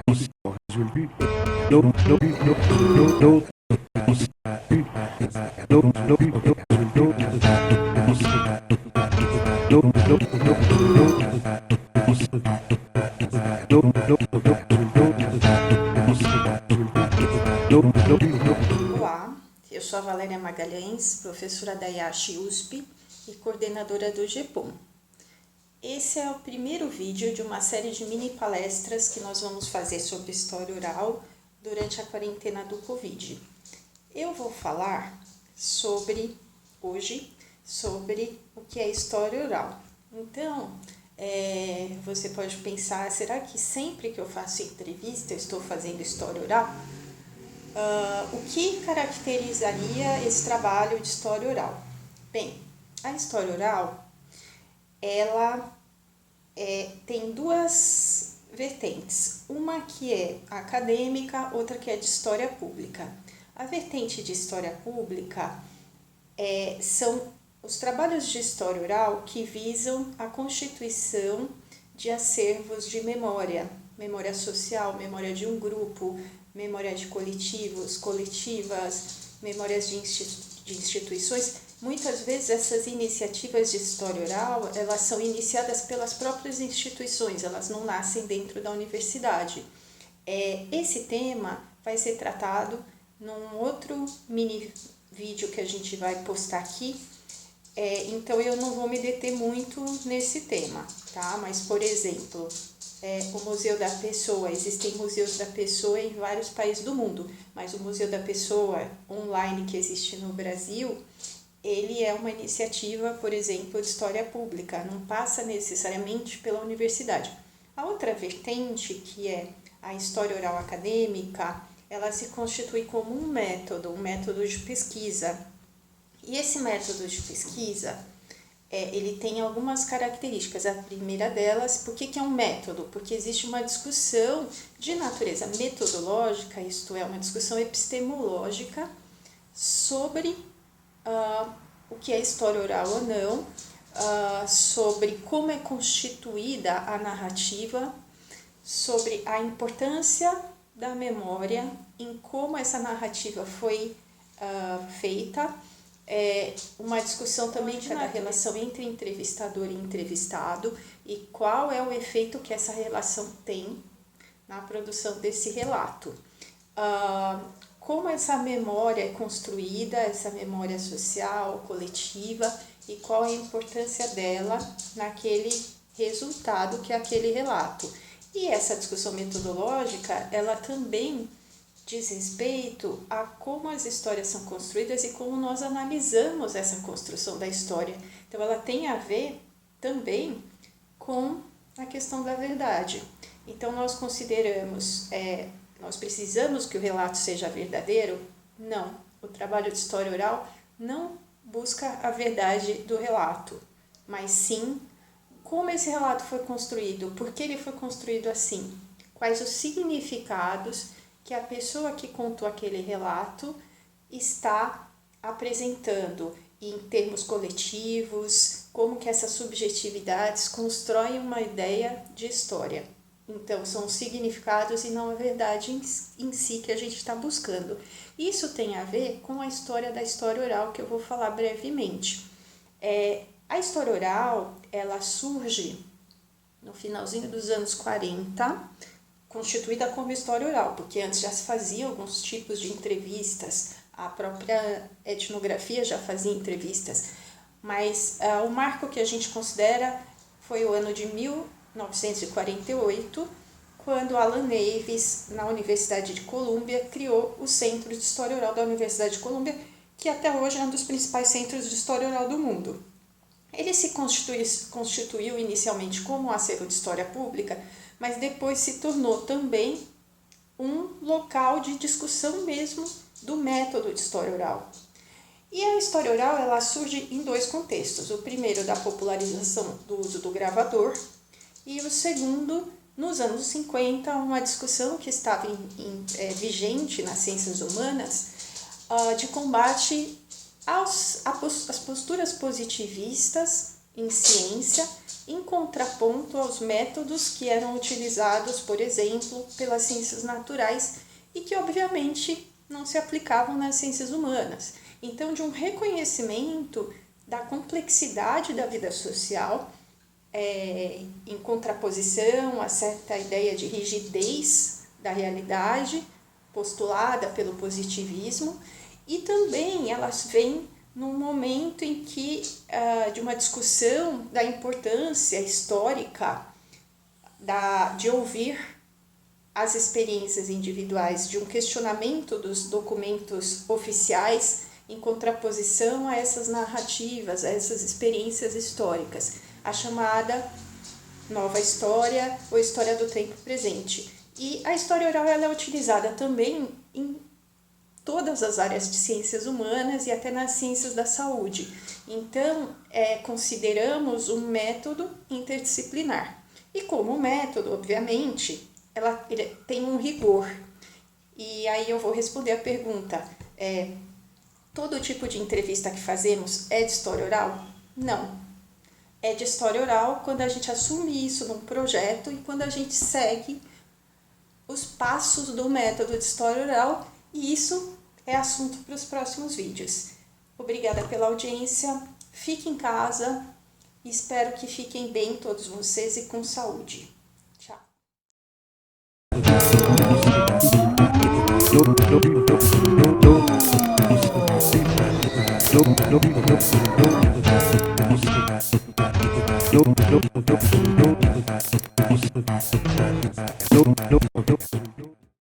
Olá, eu sou a Valéria Magalhães, professora da IASH USP e coordenadora do GEPOM. Esse é o primeiro vídeo de uma série de mini palestras que nós vamos fazer sobre história oral durante a quarentena do Covid. Eu vou falar hoje sobre o que é história oral. Então, você pode pensar, será que sempre que eu faço entrevista eu estou fazendo história oral? O que caracterizaria esse trabalho de história oral? Bem, a história oral, ela tem duas vertentes, uma que é acadêmica, outra que é de história pública. A vertente de história pública são os trabalhos de história oral que visam a constituição de acervos de memória social, memória de um grupo, memória de coletivos, coletivas, memórias de instituições. Muitas vezes essas iniciativas de história oral, elas são iniciadas pelas próprias instituições, elas não nascem dentro da universidade. Esse tema vai ser tratado num outro mini vídeo que a gente vai postar aqui, então eu não vou me deter muito nesse tema, tá? Mas, por exemplo, o Museu da Pessoa, existem museus da pessoa em vários países do mundo, mas o Museu da Pessoa online que existe no Brasil, ele é uma iniciativa, por exemplo, de história pública, não passa necessariamente pela universidade. A outra vertente, que é a história oral acadêmica, ela se constitui como um método de pesquisa. E esse método de pesquisa, ele tem algumas características. A primeira delas, por que é um método? Porque existe uma discussão de natureza metodológica, isto é, uma discussão epistemológica sobre o que é história oral ou não, sobre como é constituída a narrativa, sobre a importância da memória, em como essa narrativa foi feita, uma discussão também da relação entre entrevistador e entrevistado e qual é o efeito que essa relação tem na produção desse relato. Como essa memória é construída, essa memória social, coletiva, e qual a importância dela naquele resultado que é aquele relato. E essa discussão metodológica, ela também diz respeito a como as histórias são construídas e como nós analisamos essa construção da história. Então, ela tem a ver também com a questão da verdade. Então, nós consideramos... nós precisamos que o relato seja verdadeiro? Não. O trabalho de história oral não busca a verdade do relato, mas sim como esse relato foi construído, por que ele foi construído assim, quais os significados que a pessoa que contou aquele relato está apresentando em termos coletivos, como que essas subjetividades constroem uma ideia de história. Então, são os significados e não a verdade em si que a gente está buscando. Isso tem a ver com a história da história oral, que eu vou falar brevemente. A história oral, ela surge no finalzinho dos anos 40, constituída como história oral, porque antes já se fazia alguns tipos de entrevistas, a própria etnografia já fazia entrevistas, mas o marco que a gente considera foi o ano de 1948, quando Alan Davis, na Universidade de Colômbia, criou o Centro de História Oral da Universidade de Colômbia, que até hoje é um dos principais centros de história oral do mundo. Ele se constituiu inicialmente como um acervo de história pública, mas depois se tornou também um local de discussão mesmo do método de história oral. E a história oral, ela surge em dois contextos. O primeiro, da popularização do uso do gravador, e o segundo, nos anos 50, uma discussão que estava vigente nas ciências humanas de combate às posturas positivistas em ciência em contraponto aos métodos que eram utilizados, por exemplo, pelas ciências naturais e que, obviamente, não se aplicavam nas ciências humanas. Então, de um reconhecimento da complexidade da vida social, em contraposição a certa ideia de rigidez da realidade postulada pelo positivismo, e também elas vêm num momento em que, de uma discussão da importância histórica de ouvir as experiências individuais, de um questionamento dos documentos oficiais em contraposição a essas narrativas, a essas experiências históricas, a chamada nova história ou história do tempo presente. E a história oral ela é utilizada também em todas as áreas de ciências humanas e até nas ciências da saúde. Então, consideramos um método interdisciplinar. E como método, obviamente, ela tem um rigor. E aí eu vou responder a pergunta, todo tipo de entrevista que fazemos é de história oral? Não. É de história oral quando a gente assume isso num projeto e quando a gente segue os passos do método de história oral, e isso é assunto para os próximos vídeos. Obrigada pela audiência, fique em casa, espero que fiquem bem todos vocês e com saúde. Tchau.